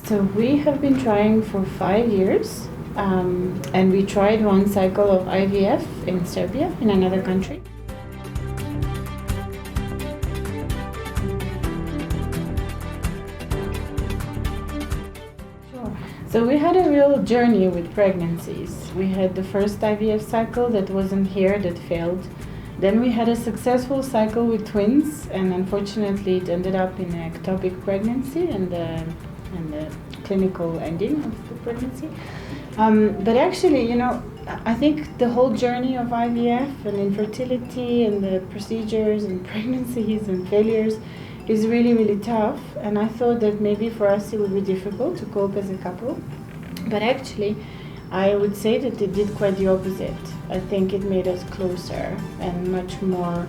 So we have been trying for 5 years, and we tried one cycle of IVF in Serbia, in another country. Sure. So we had a real journey with pregnancies. We had the first IVF cycle that wasn't here, that failed. Then we had a successful cycle with twins, and unfortunately it ended up in an ectopic pregnancy and the clinical ending of the pregnancy. But actually, I think the whole journey of IVF and infertility and the procedures and pregnancies and failures is really, really tough. And I thought that maybe for us it would be difficult to cope as a couple. But actually, I would say that it did quite the opposite. I think it made us closer and much more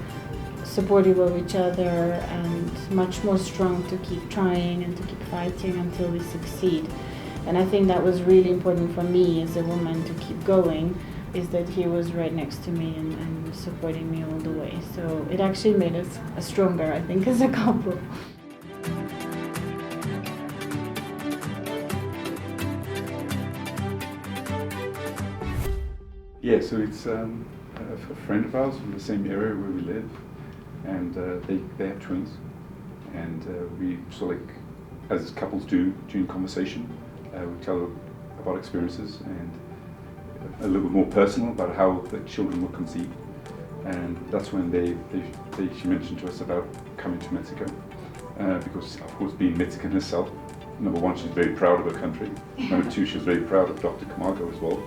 supportive of each other and much more strong to keep trying and to keep fighting until we succeed. And I think that was really important for me as a woman to keep going, is that he was right next to me and supporting me all the way. So it actually made us stronger, I think, as a couple. Yeah, so it's a friend of ours from the same area where we live, and they have twins, and we sort of, like, as couples do during conversation, we tell about experiences and a little bit more personal about how the children were conceived, and that's when she mentioned to us about coming to Mexico, because of course, being Mexican herself, number one, she's very proud of her country. Number two, she's very proud of Dr. Camargo as well,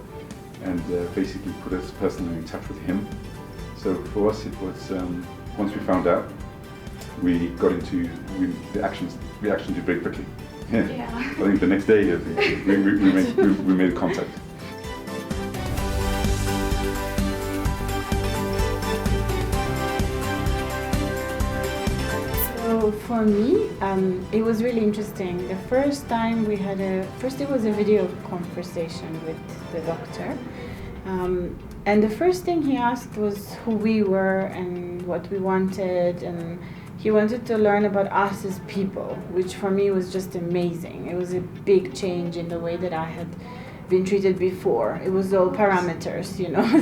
and basically put us personally in touch with him. So for us, it was once we found out, we got into the actions did very quickly. Yeah. I think the next day we made contact. So for me, it was really interesting. The first time we had it was a video conversation with the doctor. And the first thing he asked was who we were and what we wanted, and he wanted to learn about us as people, which for me was just amazing. It was a big change in the way that I had been treated before. It was all parameters,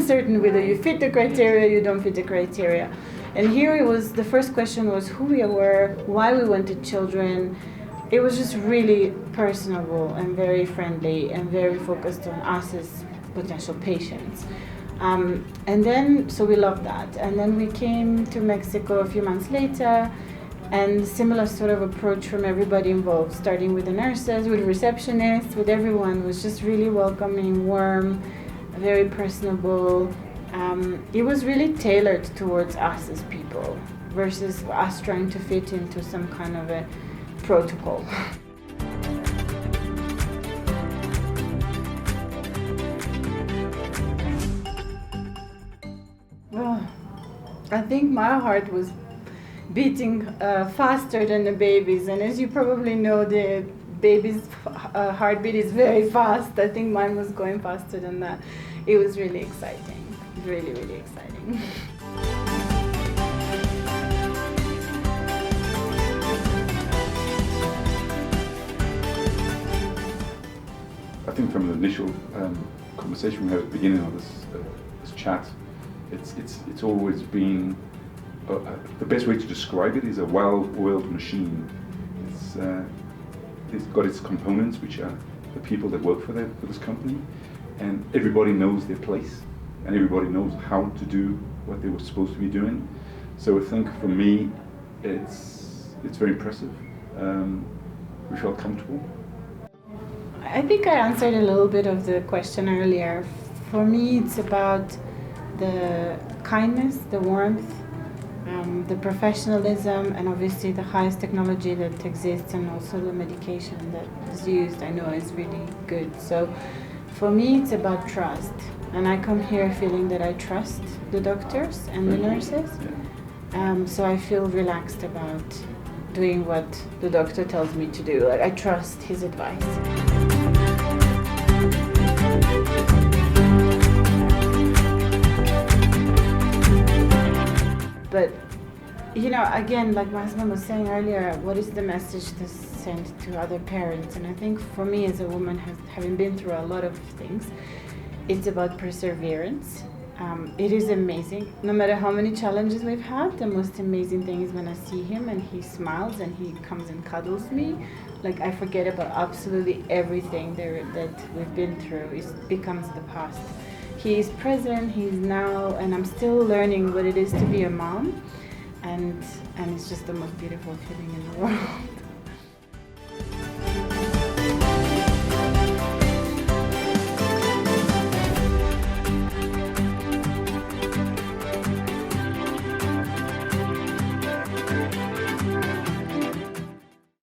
certain whether you fit the criteria, you don't fit the criteria. And here it was, the first question was who we were, why we wanted children. It was just really personable and very friendly and very focused on us as potential patients. And then, so we loved that. And then we came to Mexico a few months later, and similar sort of approach from everybody involved, starting with the nurses, with receptionists, with everyone. It was just really welcoming, warm, very personable. It was really tailored towards us as people versus us trying to fit into some kind of a protocol. I think my heart was beating faster than the baby's, and as you probably know, the baby's heartbeat is very fast. I think mine was going faster than that. It was really exciting, really, really exciting. I think from the initial conversation we had at the beginning of this chat, it's always been the best way to describe it is a well-oiled machine. It's got its components, which are the people that work for this company, and everybody knows their place, and everybody knows how to do what they were supposed to be doing. So I think for me, it's very impressive. We felt comfortable. I think I answered a little bit of the question earlier. For me, it's about the kindness, the warmth, the professionalism, and obviously the highest technology that exists, and also the medication that is used, I know is really good. So for me, it's about trust. And I come here feeling that I trust the doctors and the nurses. So I feel relaxed about doing what the doctor tells me to do. Like, I trust his advice. But you know, again, like my husband was saying earlier, what is the message to send to other parents? And I think for me as a woman, having been through a lot of things, it's about perseverance. It is amazing. No matter how many challenges we've had, the most amazing thing is when I see him and he smiles and he comes and cuddles me. Like, I forget about absolutely everything that we've been through. It becomes the past. He is present, he's now, and I'm still learning what it is to be a mom. And it's just the most beautiful feeling in the world.